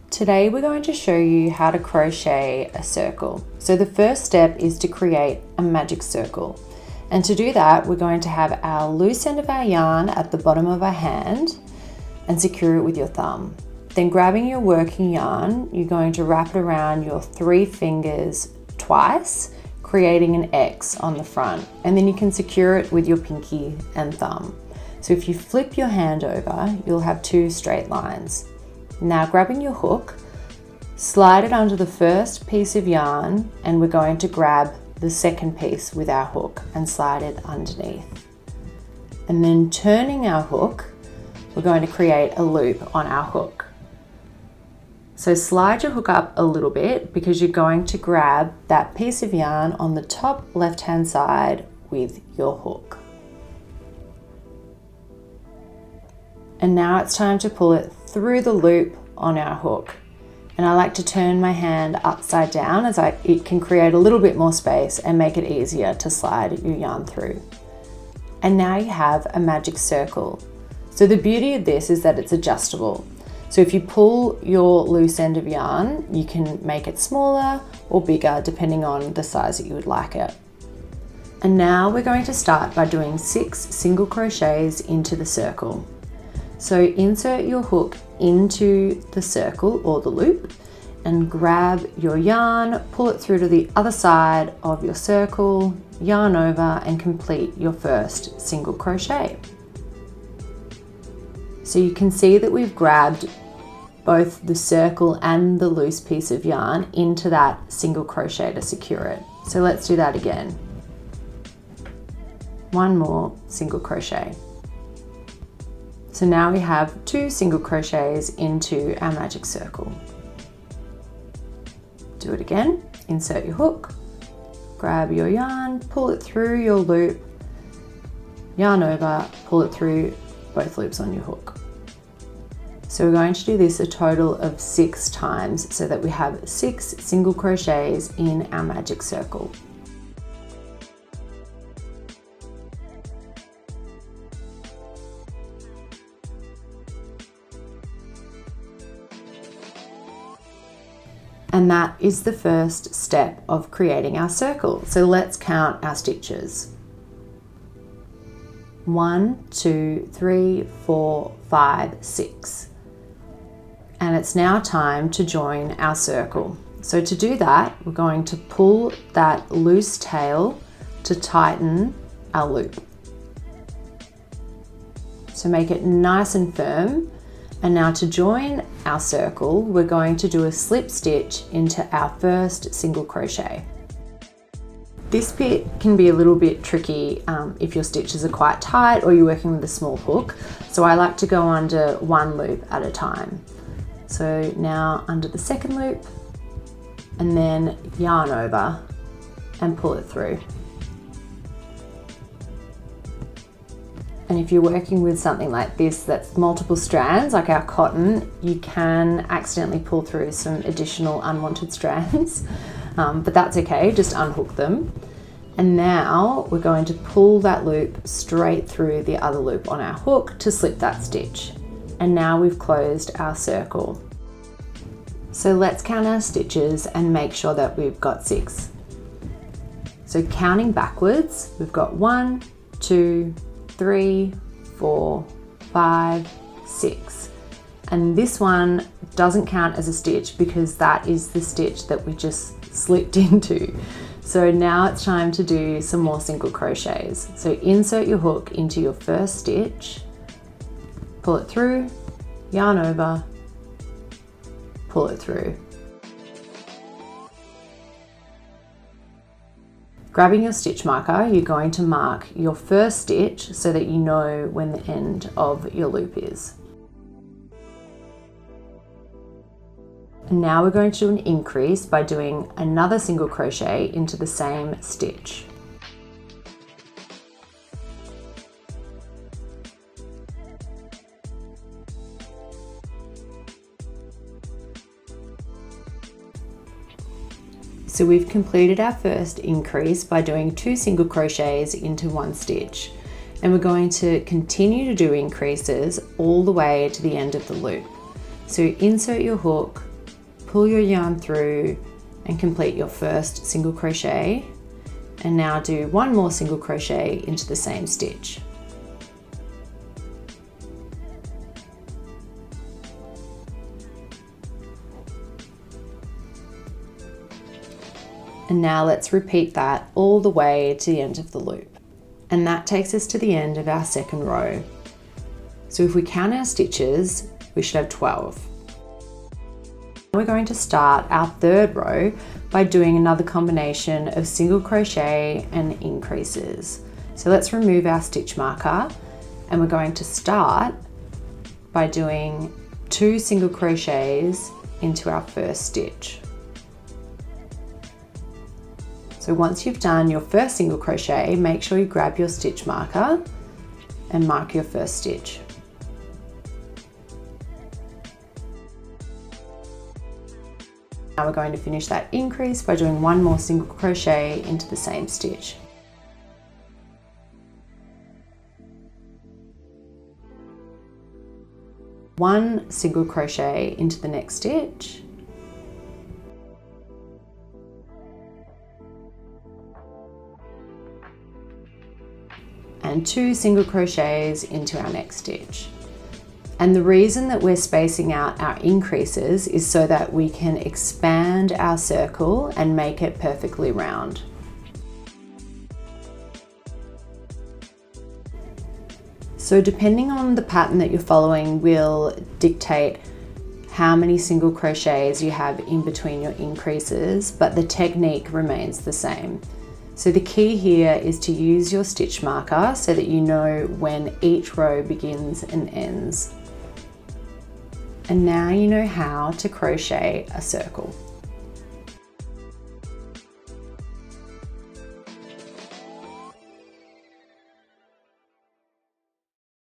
Today we're going to show you how to crochet a circle. So the first step is to create a magic circle. And to do that, we're going to have our loose end of our yarn at the bottom of our hand and secure it with your thumb. Then grabbing your working yarn, you're going to wrap it around your 3 fingers twice, creating an X on the front. And then you can secure it with your pinky and thumb. So if you flip your hand over, you'll have 2 straight lines. Now grabbing your hook, slide it under the first piece of yarn, and we're going to grab the second piece with our hook and slide it underneath. And then turning our hook, we're going to create a loop on our hook. So slide your hook up a little bit because you're going to grab that piece of yarn on the top left-hand side with your hook. And now it's time to pull it through the loop on our hook. And I like to turn my hand upside down as it can create a little bit more space and make it easier to slide your yarn through. And now you have a magic circle. So the beauty of this is that it's adjustable. So if you pull your loose end of yarn, you can make it smaller or bigger depending on the size that you would like it. And now we're going to start by doing 6 single crochets into the circle. So insert your hook into the circle or the loop and grab your yarn, pull it through to the other side of your circle, yarn over and complete your first single crochet. So you can see that we've grabbed both the circle and the loose piece of yarn into that single crochet to secure it. So let's do that again. One more single crochet. So now we have 2 single crochets into our magic circle. Do it again, insert your hook, grab your yarn, pull it through your loop, yarn over, pull it through both loops on your hook. So we're going to do this a total of 6 times so that we have 6 single crochets in our magic circle. And that is the first step of creating our circle. So let's count our stitches. 1, 2, 3, 4, 5, 6. And it's now time to join our circle. So to do that, we're going to pull that loose tail to tighten our loop. So make it nice and firm. And now to join our circle, we're going to do a slip stitch into our first single crochet. This bit can be a little bit tricky if your stitches are quite tight or you're working with a small hook. So I like to go under 1 loop at a time. So now under the second loop and then yarn over and pull it through. And if you're working with something like this that's multiple strands, like our cotton, you can accidentally pull through some additional unwanted strands, but that's okay, just unhook them. And now we're going to pull that loop straight through the other loop on our hook to slip that stitch. And now we've closed our circle. So let's count our stitches and make sure that we've got 6. So counting backwards, we've got 1, 2, 3, 4, 5, 6. And this one doesn't count as a stitch because that is the stitch that we just slipped into. So now it's time to do some more single crochets. So insert your hook into your first stitch, pull it through, yarn over, pull it through. Grabbing your stitch marker, you're going to mark your first stitch so that you know when the end of your loop is. And now we're going to do an increase by doing another single crochet into the same stitch. So we've completed our first increase by doing 2 single crochets into 1 stitch. And we're going to continue to do increases all the way to the end of the loop. So insert your hook, pull your yarn through and complete your first single crochet, and now do one more single crochet into the same stitch. And now let's repeat that all the way to the end of the loop. And that takes us to the end of our second row. So if we count our stitches, we should have 12. We're going to start our third row by doing another combination of single crochet and increases. So let's remove our stitch marker, and we're going to start by doing 2 single crochets into our first stitch. So once you've done your first single crochet, make sure you grab your stitch marker and mark your first stitch. Now we're going to finish that increase by doing one more single crochet into the same stitch. One single crochet into the next stitch. And 2 single crochets into our next stitch. And the reason that we're spacing out our increases is so that we can expand our circle and make it perfectly round. So depending on the pattern that you're following will dictate how many single crochets you have in between your increases, but the technique remains the same. So the key here is to use your stitch marker so that you know when each row begins and ends. And now you know how to crochet a circle.